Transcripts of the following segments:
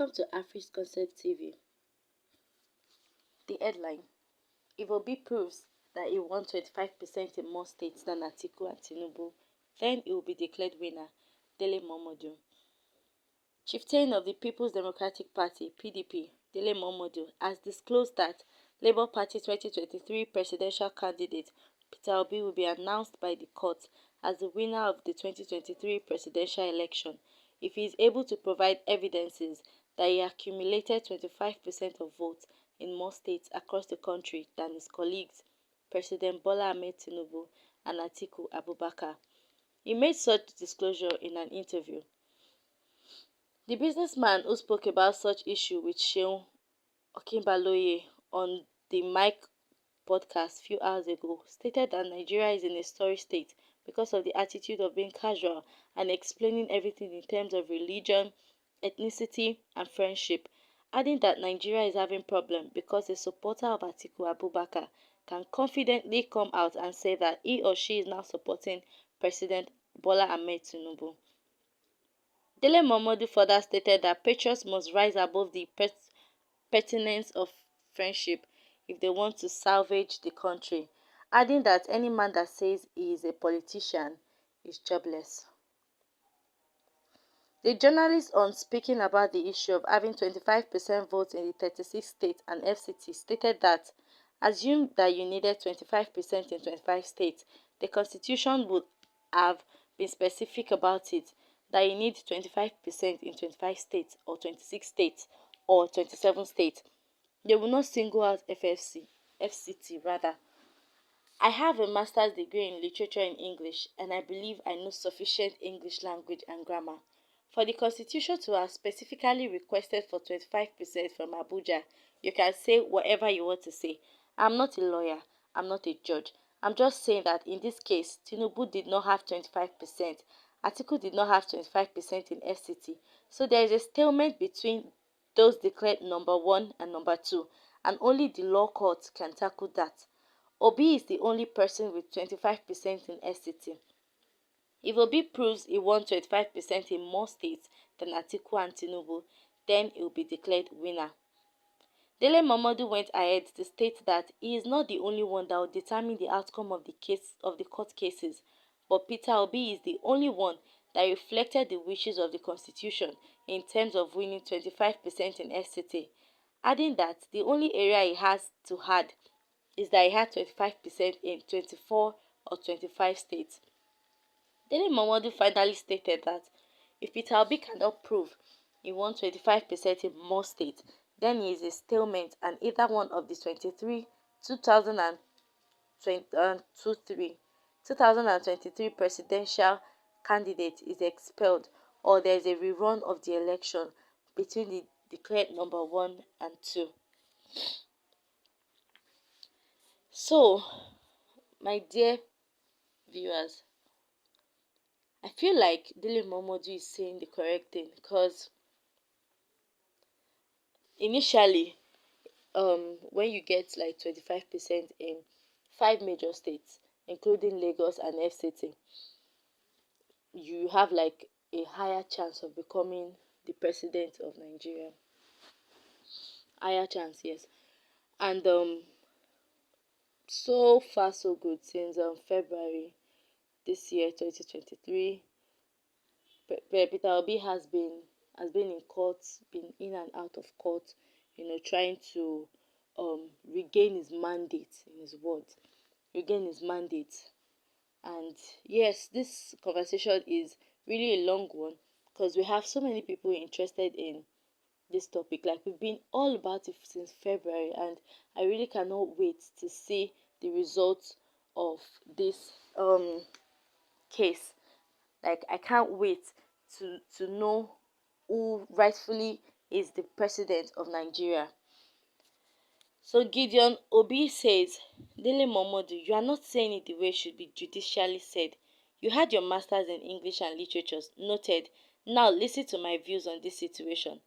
Welcome to Afri's Concept TV. The headline: If Obi proves that he won 25% in more states than Atiku and Tinubu, then he will be declared winner. Dele Momodu. Chieftain of the People's Democratic Party (PDP), Dele Momodu, has disclosed that Labour Party 2023 presidential candidate Peter Obi will be announced by the court as the winner of the 2023 presidential election if he is able to provide evidences that he accumulated 25% of votes in more states across the country than his colleagues, President Bola Ahmed Tinubu and Atiku Abubakar. He made such disclosure in an interview. The businessman, who spoke about such issue with Seun Okinbaloye on the Mic podcast few hours ago, stated that Nigeria is in a sorry state because of the attitude of being casual and explaining everything in terms of religion, ethnicity, and friendship, adding that Nigeria is having problem because a supporter of Atiku Abubakar can confidently come out and say that he or she is now supporting President Bola Ahmed Tinubu. Dele Momodu further stated that patriots must rise above the pertinence of friendship if they want to salvage the country, adding that any man that says he is a politician is jobless. The journalist, on speaking about the issue of having 25% votes in the 36 states and FCT, stated that, assume that you needed 25% in 25 states, the constitution would have been specific about it, that you need 25% in 25 states or 26 states or 27 states. They will not single out FCT rather. I have a master's degree in literature in English, and I believe I know sufficient English language and grammar. For the Constitution to have specifically requested for 25% from Abuja, you can say whatever you want to say. I'm not a lawyer, I'm not a judge. I'm just saying that in this case, Tinubu did not have 25%, Atiku did not have 25% in FCT. So there is a stalemate between those declared number 1 and number 2, and only the law court can tackle that. Obi is the only person with 25% in FCT. If Obi proves he won 25% in more states than Atiku and Tinubu, then he will be declared winner. Dele Momodu went ahead to state that he is not the only one that will determine the outcome of the court cases, but Peter Obi is the only one that reflected the wishes of the Constitution in terms of winning 25% in FCT, adding that the only area he has to add is that he had 25% in 24 or 25 states. Dele Momodu finally stated that if Peter Obi cannot prove he won 25% in more states, then he is a stalemate and either one of the 2023 presidential candidates is expelled or there is a rerun of the election between the declared number 1 and 2. So, my dear viewers, I feel like Dele Momodu is saying the correct thing because initially, when you get like 25% in 5 major states, including Lagos and FCT, you have like a higher chance of becoming the president of Nigeria. Higher chance, yes. And so far so good since February this year, 2023. Peter Obi has been in court, been in and out of court, trying to regain his mandate, in his words, regain his mandate. And yes, this conversation is really a long one because we have so many people interested in this topic. Like, we've been all about it since February, and I really cannot wait to see the results of this case. Like, I can't wait to know who rightfully is the president of Nigeria. So Gideon Obi says, Dele Momodu, you are not saying it the way it should be judicially said. You had your masters in English and literature, noted. Now listen to my views on this situation.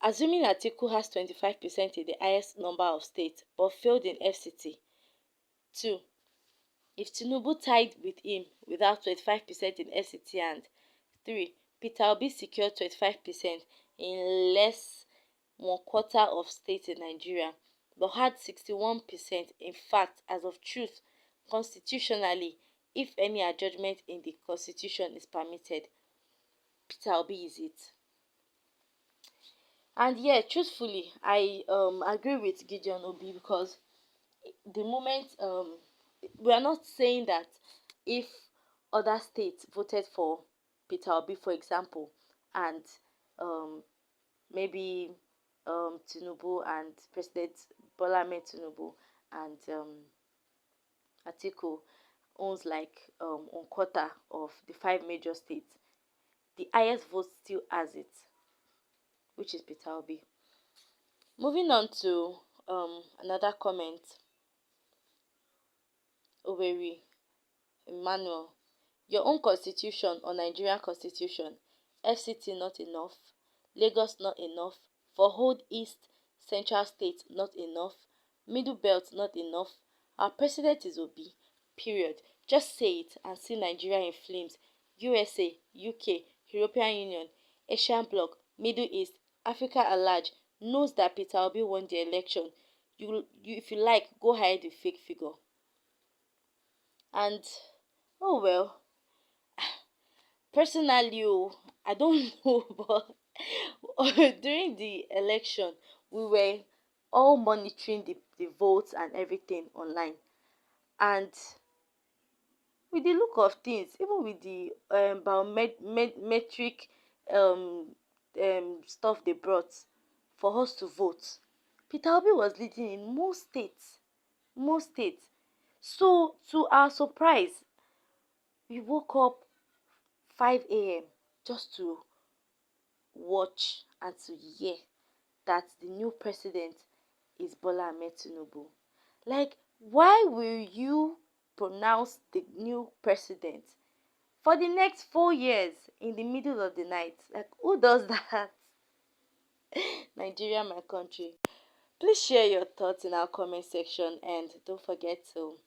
Assuming Atiku has 25% in the highest number of states but failed in FCT. 2. If Tinubu tied with him without 25% in FCT and 3. Peter Obi secured 25% in less one quarter of states in Nigeria, but had 61%. In fact, as of truth, constitutionally, if any adjustment in the constitution is permitted, Peter Obi is it. And yeah, truthfully, I agree with Gideon Obi, because the moment we are not saying that if other states voted for Peter Obi, for example, and um maybe Tinubu and President Bola Ahmed Tinubu and Atiku owns like one quarter of the five major states, the highest vote still has it, which is Peter Obi. Moving on to another comment, Oweri Emmanuel. Your own constitution or Nigerian constitution, FCT not enough, Lagos not enough, for whole East Central State not enough, Middle Belt not enough. Our president is Obi. Period. Just say it and see Nigeria in flames. USA, UK, European Union, Asian Bloc, Middle East, Africa at large knows that Peter Obi won the election. If you like, go hide the fake figure. And oh well, personally, I don't know, but during the election, we were all monitoring the votes and everything online. And with the look of things, even with the biometric um, stuff they brought for us to vote, Peter Obi was leading in most states. Most states. So, to our surprise, we woke up 5 a.m. just to watch and to hear that the new president is Bola Ahmed Tinubu. Like, why will you pronounce the new president for the next 4 years in the middle of the night? Like, who does that? Nigeria, my country. Please share your thoughts in our comment section, and don't forget to